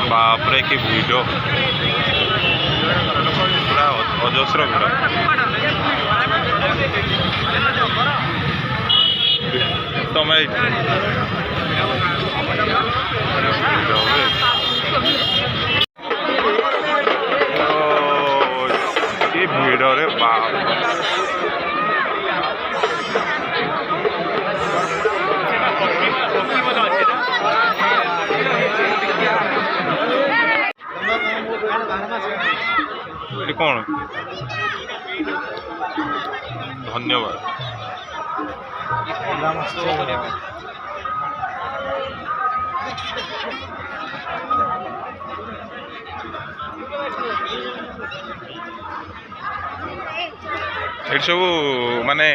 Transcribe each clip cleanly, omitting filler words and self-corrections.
बापरे की भिड़ पूरा अजस्र भिड़ तमें ये भिड़ रे बाप कौन धन्यवाद ये सब माने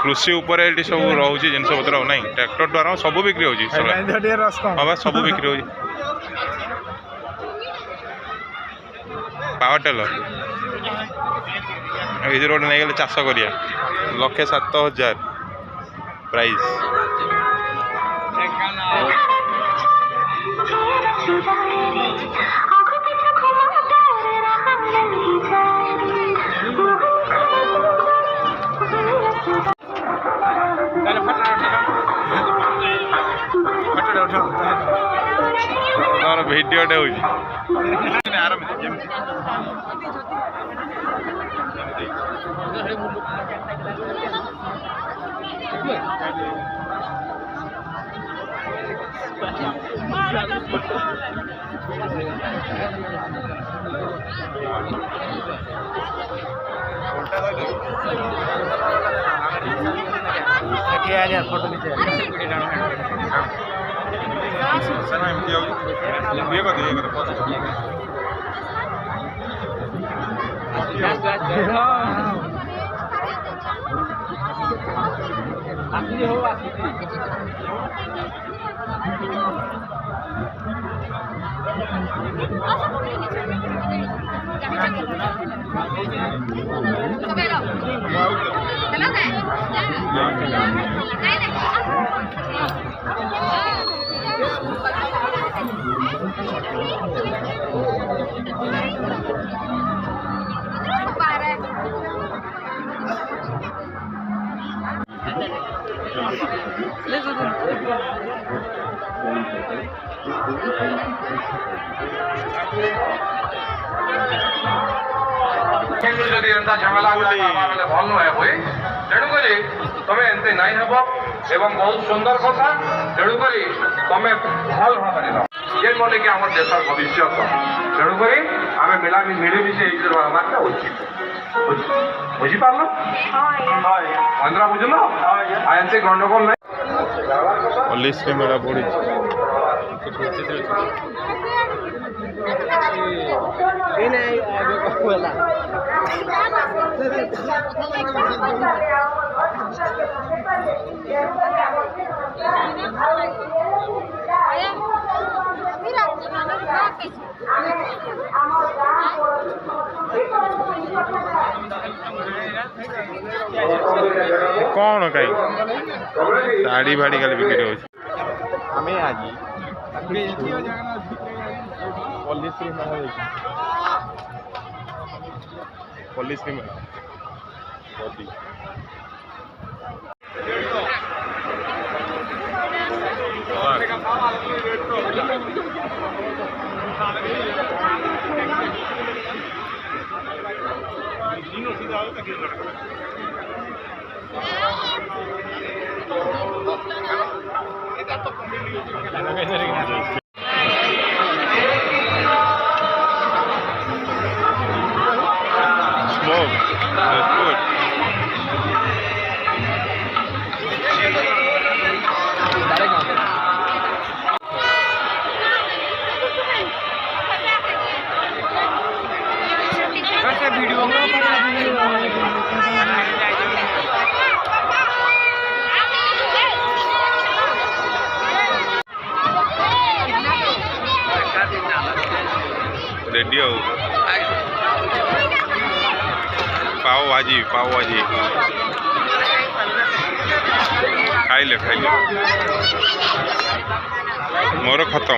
कृषि उपर ये सब रोचे जिन पतर ना ट्रैक्टर द्वारा सब बिक्री हो सब बिक्री हो पावर टेलर ये रोड नहीं गले चाष करिया 1,07,000 प्राइस भिडियोटे हो फोटो যদি এন্তা ঝামেলা বলে ভাল নয় হই তেণু করে তুমি এতে নাই হব এবং বহুত সুন্দর কথা তেণু করে তুমি ভাল ভাবে দাও যে বলে কি আমার দেশের ভবিষ্যৎ তেণু করে আমি মিলেমিশে এই যে আমারটা উচিত বুঝি পারলো অন্ধ্রা বুঝলো আর এতে গন্ডগোল নাই পলিশে মেলা পড়েছে कौन कहीं साड़ी भाड़ी खाली बिक्री हो आज polish smoke. That's good. Ready हो पाव भाजी खाई ले मोर खत्म